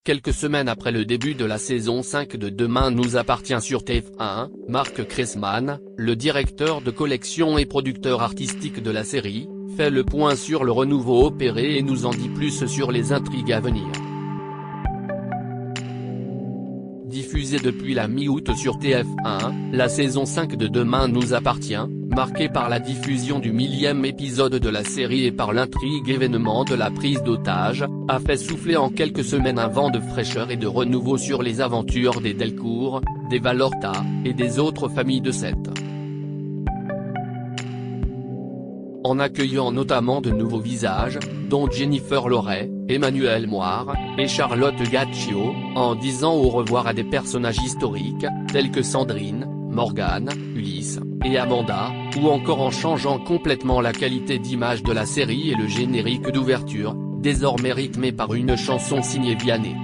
Quelques semaines après le début de la saison 5 de Demain nous appartient sur TF1, Marc Cressman, le directeur de collection et producteur artistique de la série, fait le point sur le renouveau opéré et nous en dit plus sur les intrigues à venir. Diffusée depuis la mi-août sur TF1, la saison 5 de Demain nous appartient, marquée par la diffusion du 1000e épisode de la série et par l'intrigue événement de la prise d'otage, a fait souffler en quelques semaines un vent de fraîcheur et de renouveau sur les aventures des Delcourt, des Valorta, et des autres familles de Sète. En accueillant notamment de nouveaux visages, dont Jennifer Loret, Emmanuel Moire, et Charlotte Gaccio, en disant au revoir à des personnages historiques, tels que Sandrine, Morgane, Ulysse, et Amanda, ou encore en changeant complètement la qualité d'image de la série et le générique d'ouverture, désormais rythmé par une chanson signée Vianney.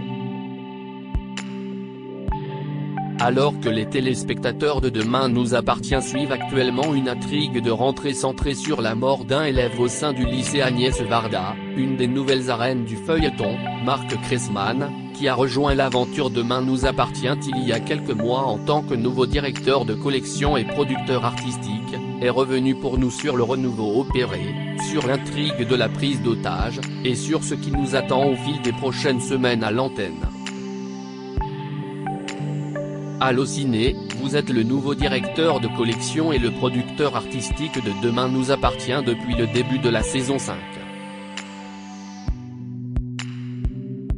Alors que les téléspectateurs de Demain nous appartient suivent actuellement une intrigue de rentrée centrée sur la mort d'un élève au sein du lycée Agnès Varda, une des nouvelles arènes du feuilleton, Marc Cressman, qui a rejoint l'aventure Demain nous appartient il y a quelques mois en tant que nouveau directeur de collection et producteur artistique, est revenu pour nous sur le renouveau opéré, sur l'intrigue de la prise d'otage, et sur ce qui nous attend au fil des prochaines semaines à l'antenne. Allociné, vous êtes le nouveau directeur de collection et le producteur artistique de Demain nous appartient depuis le début de la saison 5.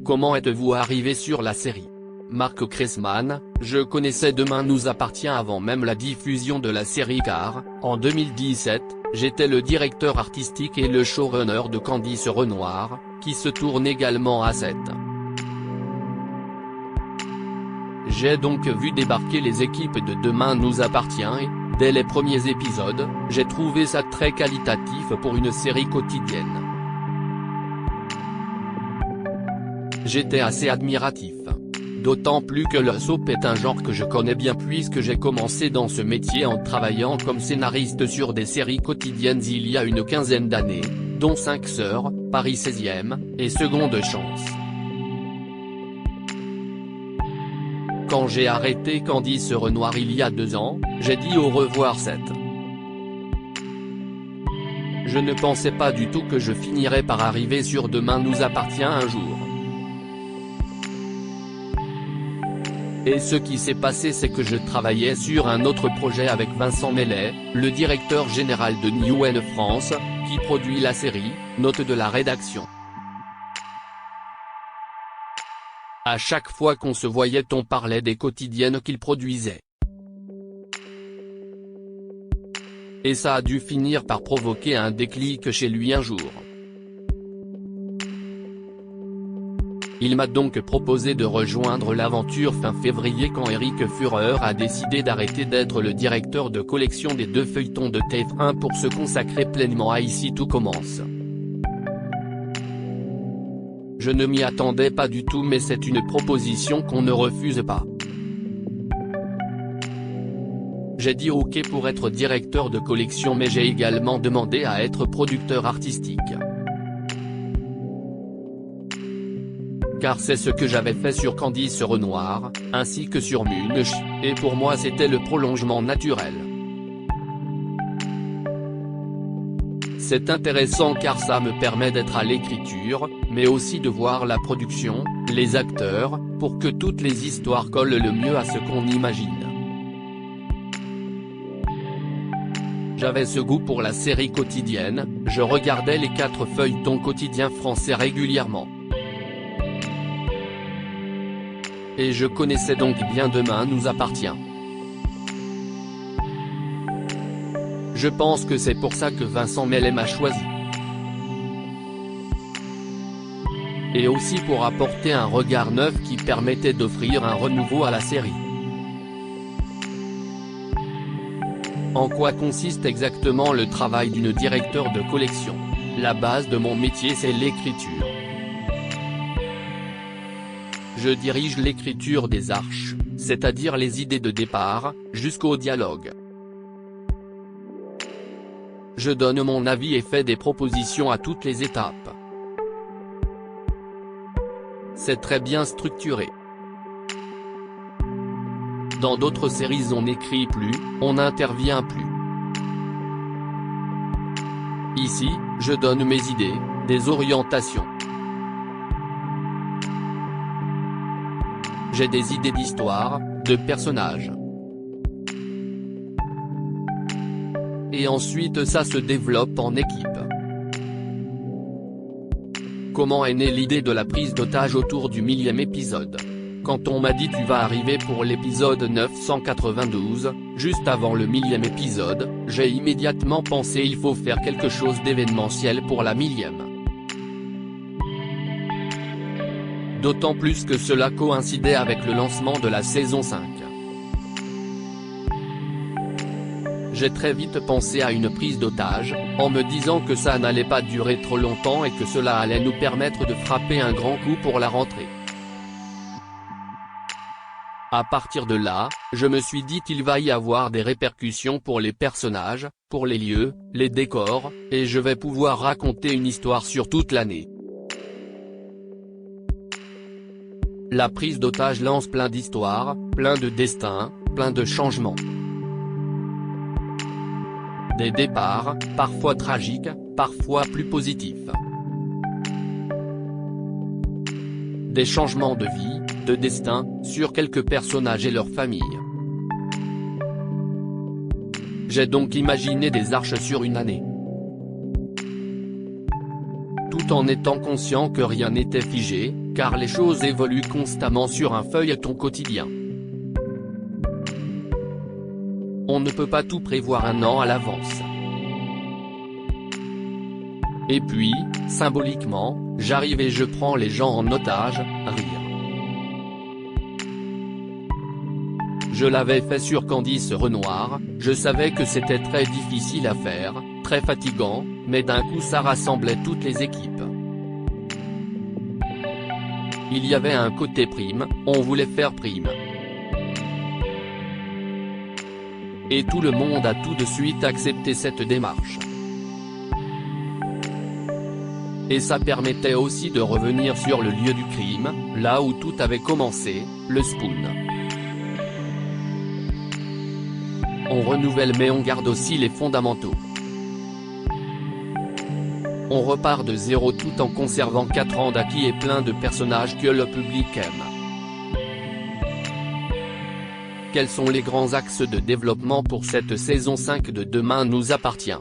Comment êtes-vous arrivé sur la série? Marc Cressman, je connaissais Demain nous appartient avant même la diffusion de la série car, en 2017, j'étais le directeur artistique et le showrunner de Candice Renoir, qui se tourne également à Sète. J'ai donc vu débarquer les équipes de Demain nous appartient et, dès les premiers épisodes, j'ai trouvé ça très qualitatif pour une série quotidienne. J'étais assez admiratif. D'autant plus que le soap est un genre que je connais bien puisque j'ai commencé dans ce métier en travaillant comme scénariste sur des séries quotidiennes il y a une quinzaine d'années, dont 5 Sœurs, Paris 16e, et Seconde Chance. Quand j'ai arrêté Candice Renoir il y a 2 ans, j'ai dit au revoir Sète. Je ne pensais pas du tout que je finirais par arriver sur Demain nous appartient un jour. Et ce qui s'est passé c'est que je travaillais sur un autre projet avec Vincent Mellet, le directeur général de Newen France, qui produit la série, note de la rédaction. À chaque fois qu'on se voyait on parlait des quotidiennes qu'il produisait. Et ça a dû finir par provoquer un déclic chez lui un jour. Il m'a donc proposé de rejoindre l'aventure fin février quand Éric Fureur a décidé d'arrêter d'être le directeur de collection des 2 feuilletons de TF1 pour se consacrer pleinement à Ici tout commence. Je ne m'y attendais pas du tout mais c'est une proposition qu'on ne refuse pas. J'ai dit ok pour être directeur de collection mais j'ai également demandé à être producteur artistique. Car c'est ce que j'avais fait sur Candice Renoir, ainsi que sur Munch, et pour moi c'était le prolongement naturel. C'est intéressant car ça me permet d'être à l'écriture, mais aussi de voir la production, les acteurs, pour que toutes les histoires collent le mieux à ce qu'on imagine. J'avais ce goût pour la série quotidienne, je regardais les 4 feuilletons quotidiens français régulièrement. Et je connaissais donc bien Demain nous appartient. Je pense que c'est pour ça que Vincent Mellet m'a choisi. Et aussi pour apporter un regard neuf qui permettait d'offrir un renouveau à la série. En quoi consiste exactement le travail d'une directeur de collection? La base de mon métier c'est l'écriture. Je dirige l'écriture des arches, c'est-à-dire les idées de départ, jusqu'au dialogue. Je donne mon avis et fais des propositions à toutes les étapes. c'est très bien structuré. Dans d'autres séries on n'écrit plus, on n'intervient plus. Ici, je donne mes idées, des orientations. J'ai des idées d'histoire, de personnages. Et ensuite ça se développe en équipe. Comment est née l'idée de la prise d'otage autour du 1000e épisode? Quand on m'a dit tu vas arriver pour l'épisode 992, juste avant le 1000e épisode, j'ai immédiatement pensé il faut faire quelque chose d'événementiel pour la 1000e. D'autant plus que cela coïncidait avec le lancement de la saison 5. J'ai très vite pensé à une prise d'otage, en me disant que ça n'allait pas durer trop longtemps et que cela allait nous permettre de frapper un grand coup pour la rentrée. À partir de là, je me suis dit qu'il va y avoir des répercussions pour les personnages, pour les lieux, les décors, et je vais pouvoir raconter une histoire sur toute l'année. La prise d'otage lance plein d'histoires, plein de destins, plein de changements. Des départs, parfois tragiques, parfois plus positifs. Des changements de vie, de destin, sur quelques personnages et leurs familles. J'ai donc imaginé des arches sur une année. Tout en étant conscient que rien n'était figé, car les choses évoluent constamment sur un feuilleton quotidien. On ne peut pas tout prévoir un an à l'avance. Et puis, symboliquement, j'arrive et je prends les gens en otage, rire. Je l'avais fait sur Candice Renoir, je savais que c'était très difficile à faire, très fatigant, mais d'un coup ça rassemblait toutes les équipes. Il y avait un côté prime, on voulait faire prime. Et tout le monde a tout de suite accepté cette démarche. Et ça permettait aussi de revenir sur le lieu du crime, là où tout avait commencé, le Spoon. On renouvelle mais on garde aussi les fondamentaux. On repart de zéro tout en conservant 4 ans d'acquis et plein de personnages que le public aime. Quels sont les grands axes de développement pour cette saison 5 de Demain nous appartient?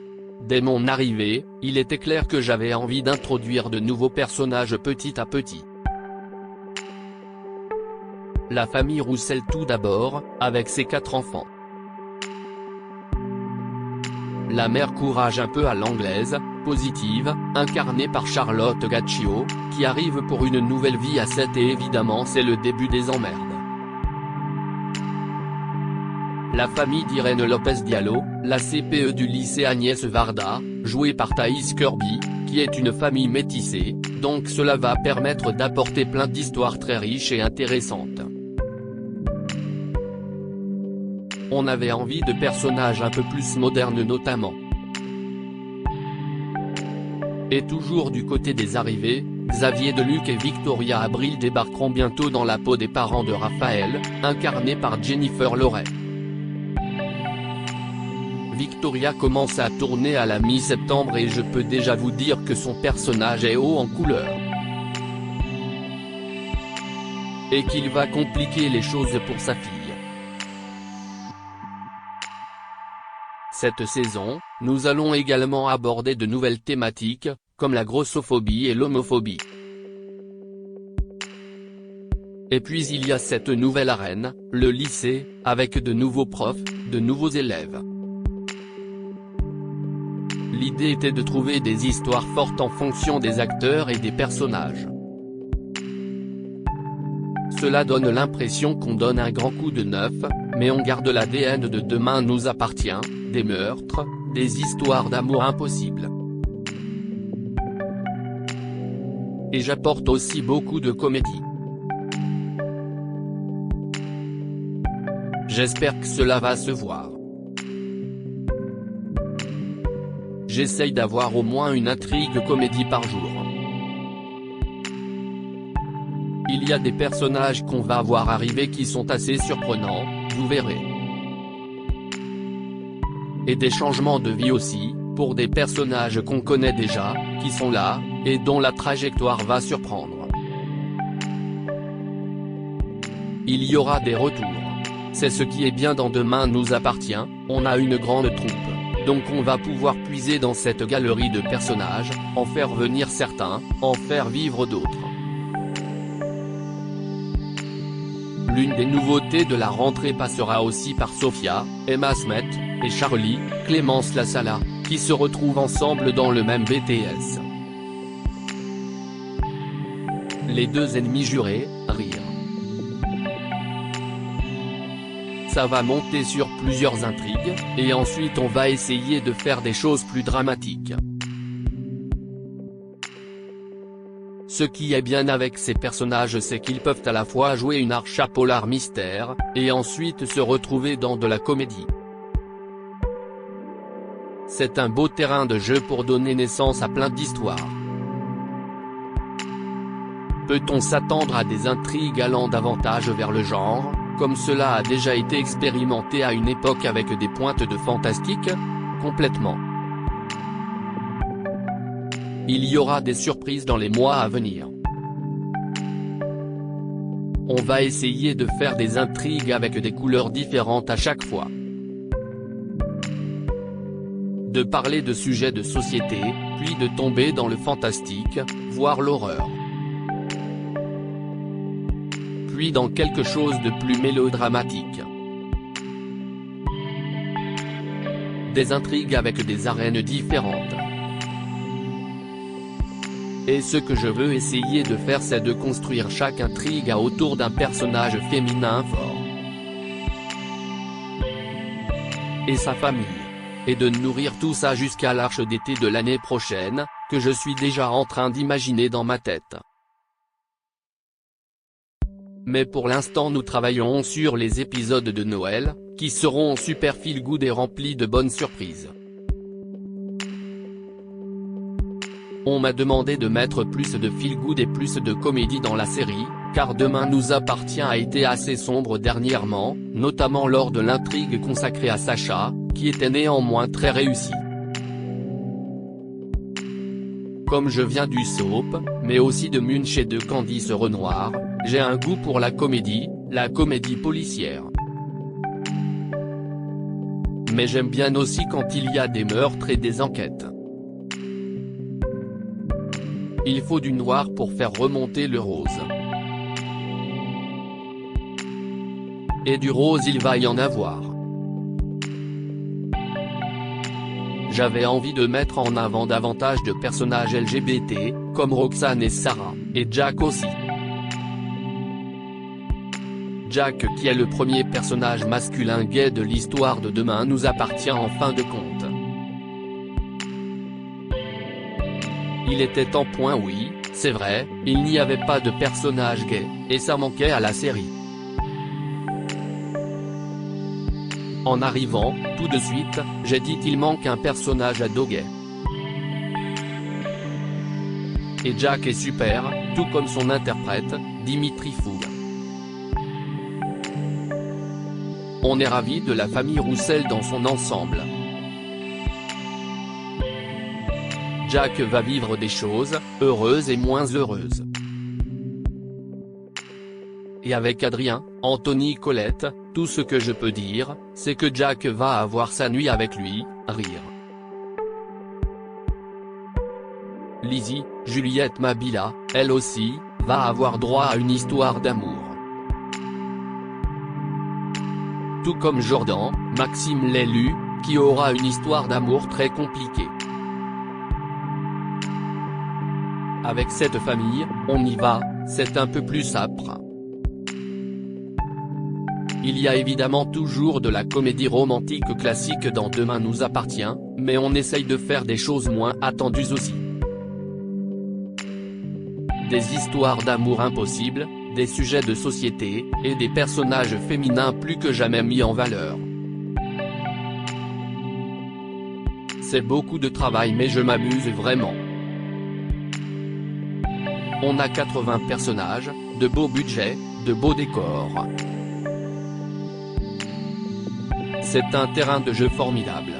Dès mon arrivée, il était clair que j'avais envie d'introduire de nouveaux personnages petit à petit. La famille Roussel tout d'abord, avec ses 4 enfants. La mère Courage un peu à l'anglaise, positive, incarnée par Charlotte Gaccio, qui arrive pour une nouvelle vie à 7 et évidemment c'est le début des emmerdes. La famille d'Irène Lopez Diallo, la CPE du lycée Agnès Varda, jouée par Thaïs Kirby, qui est une famille métissée, donc cela va permettre d'apporter plein d'histoires très riches et intéressantes. On avait envie de personnages un peu plus modernes notamment. Et toujours du côté des arrivées, Xavier Deluc et Victoria Abril débarqueront bientôt dans la peau des parents de Raphaël, incarnés par Jennifer Loret. Victoria commence à tourner à la mi-septembre et je peux déjà vous dire que son personnage est haut en couleur. Et qu'il va compliquer les choses pour sa fille. Cette saison, nous allons également aborder de nouvelles thématiques, comme la grossophobie et l'homophobie. Et puis il y a cette nouvelle arène, le lycée, avec de nouveaux profs, de nouveaux élèves. L'idée était de trouver des histoires fortes en fonction des acteurs et des personnages. Cela donne l'impression qu'on donne un grand coup de neuf, mais on garde l'ADN de Demain nous appartient, des meurtres, des histoires d'amour impossibles. Et j'apporte aussi beaucoup de comédie. J'espère que cela va se voir. J'essaye d'avoir au moins une intrigue comédie par jour. Il y a des personnages qu'on va voir arriver qui sont assez surprenants, vous verrez. Et des changements de vie aussi, pour des personnages qu'on connaît déjà, qui sont là, et dont la trajectoire va surprendre. Il y aura des retours. C'est ce qui est bien dans Demain nous appartient, on a une grande troupe, donc on va pouvoir puiser dans cette galerie de personnages, en faire venir certains, en faire vivre d'autres. L'une des nouveautés de la rentrée passera aussi par Sophia, Emma Smet, et Charlie, Clémence Lassala, qui se retrouvent ensemble dans le même BTS. Les deux ennemis jurés, rire. Ça va monter sur plusieurs intrigues, et ensuite on va essayer de faire des choses plus dramatiques. Ce qui est bien avec ces personnages c'est qu'ils peuvent à la fois jouer une arche à polar mystère, et ensuite se retrouver dans de la comédie. C'est un beau terrain de jeu pour donner naissance à plein d'histoires. Peut-on s'attendre à des intrigues allant davantage vers le genre, comme cela a déjà été expérimenté à une époque avec des pointes de fantastique ? Complètement. Il y aura des surprises dans les mois à venir. On va essayer de faire des intrigues avec des couleurs différentes à chaque fois. De parler de sujets de société, puis de tomber dans le fantastique, voire l'horreur. Puis dans quelque chose de plus mélodramatique. Des intrigues avec des arènes différentes. Et ce que je veux essayer de faire c'est de construire chaque intrigue autour d'un personnage féminin fort. Et sa famille. Et de nourrir tout ça jusqu'à l'arche d'été de l'année prochaine, que je suis déjà en train d'imaginer dans ma tête. Mais pour l'instant nous travaillons sur les épisodes de Noël, qui seront super feel good et remplis de bonnes surprises. On m'a demandé de mettre plus de feel good et plus de comédie dans la série, car Demain nous appartient a été assez sombre dernièrement, notamment lors de l'intrigue consacrée à Sacha, qui était néanmoins très réussie. Comme je viens du soap, mais aussi de Munch et de Candice Renoir, j'ai un goût pour la comédie policière. Mais j'aime bien aussi quand il y a des meurtres et des enquêtes. Il faut du noir pour faire remonter le rose. Et du rose il va y en avoir. J'avais envie de mettre en avant davantage de personnages LGBT, comme Roxane et Sarah, et Jack aussi. Jack qui est le premier personnage masculin gay de l'histoire de Demain nous appartient en fin de compte. Il était en point oui, c'est vrai, il n'y avait pas de personnage gay, et ça manquait à la série. En arrivant, tout de suite, j'ai dit qu'il manque un personnage ado gay. Et Jack est super, tout comme son interprète, Dimitri Foug. On est ravis de la famille Roussel dans son ensemble. Jack va vivre des choses, heureuses et moins heureuses. Et avec Adrien, Anthony Colette, tout ce que je peux dire, c'est que Jack va avoir sa nuit avec lui, rire. Lizzie, Juliette Mabila, elle aussi, va avoir droit à une histoire d'amour. Tout comme Jordan, Maxime l'élu, qui aura une histoire d'amour très compliquée. Avec cette famille, on y va, c'est un peu plus âpre. Il y a évidemment toujours de la comédie romantique classique dans Demain nous appartient, mais on essaye de faire des choses moins attendues aussi. Des histoires d'amour impossibles, des sujets de société, et des personnages féminins plus que jamais mis en valeur. C'est beaucoup de travail mais je m'amuse vraiment. On a 80 personnages, de beaux budgets, de beaux décors. C'est un terrain de jeu formidable.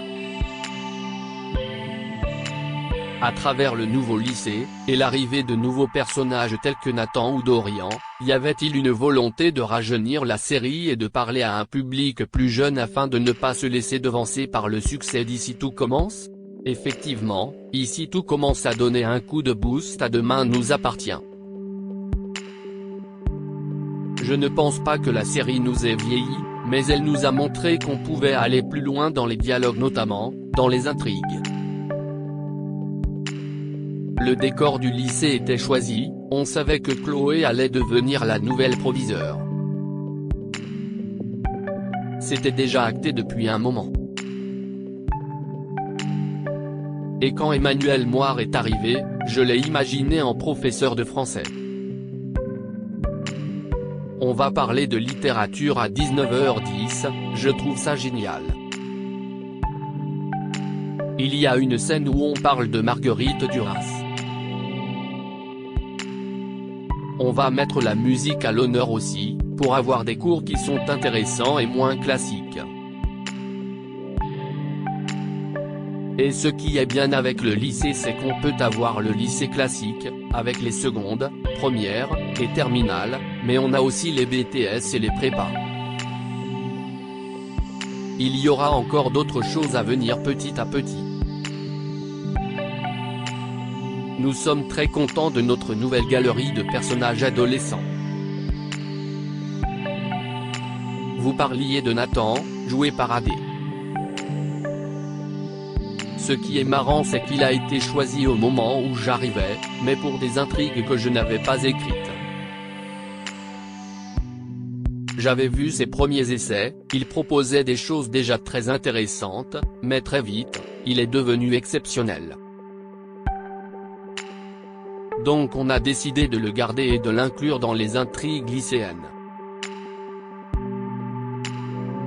À travers le nouveau lycée, et l'arrivée de nouveaux personnages tels que Nathan ou Dorian, y avait-il une volonté de rajeunir la série et de parler à un public plus jeune afin de ne pas se laisser devancer par le succès d'Ici tout commence? Effectivement, Ici tout commence à donner un coup de boost à Demain nous appartient. Je ne pense pas que la série nous ait vieilli, mais elle nous a montré qu'on pouvait aller plus loin dans les dialogues notamment, dans les intrigues. Le décor du lycée était choisi, on savait que Chloé allait devenir la nouvelle proviseure. C'était déjà acté depuis un moment. Et quand Emmanuel Moir est arrivé, je l'ai imaginé en professeur de français. On va parler de littérature à 19h10, je trouve ça génial. Il y a une scène où on parle de Marguerite Duras. On va mettre la musique à l'honneur aussi, pour avoir des cours qui sont intéressants et moins classiques. Et ce qui est bien avec le lycée c'est qu'on peut avoir le lycée classique, avec les secondes, premières, et terminales, mais on a aussi les BTS et les prépas. Il y aura encore d'autres choses à venir petit à petit. Nous sommes très contents de notre nouvelle galerie de personnages adolescents. Vous parliez de Nathan, joué par AD. Ce qui est marrant c'est qu'il a été choisi au moment où j'arrivais, mais pour des intrigues que je n'avais pas écrites. J'avais vu ses premiers essais, il proposait des choses déjà très intéressantes, mais très vite, il est devenu exceptionnel. Donc on a décidé de le garder et de l'inclure dans les intrigues lycéennes.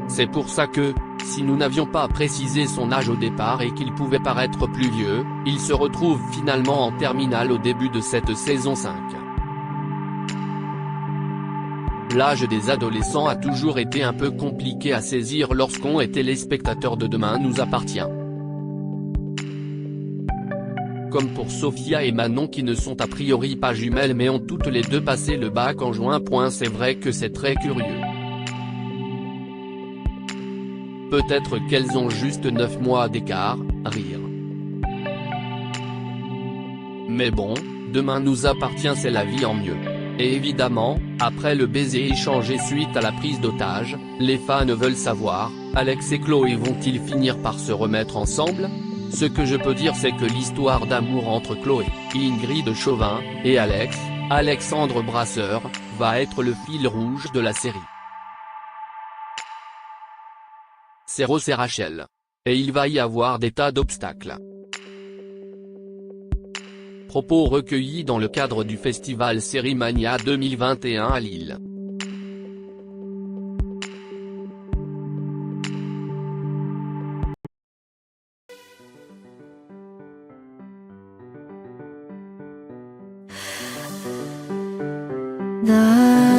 C'est pour ça que, si nous n'avions pas précisé son âge au départ et qu'il pouvait paraître plus vieux, il se retrouve finalement en terminale au début de cette saison 5. L'âge des adolescents a toujours été un peu compliqué à saisir lorsqu'on est téléspectateur de Demain nous appartient. Comme pour Sophia et Manon qui ne sont a priori pas jumelles mais ont toutes les deux passé le bac en juin. C'est vrai que c'est très curieux. Peut-être qu'elles ont juste 9 mois d'écart, rire. Mais bon, Demain nous appartient c'est la vie en mieux. Et évidemment, après le baiser échangé suite à la prise d'otage, les fans veulent savoir, Alex et Chloé vont-ils finir par se remettre ensemble? Ce que je peux dire c'est que l'histoire d'amour entre Chloé, Ingrid Chauvin, et Alexandre Brasseur, va être le fil rouge de la série. C'est Ross et Rachel. Et il va y avoir des tas d'obstacles. Propos recueillis dans le cadre du festival Sérimania 2021 à Lille. The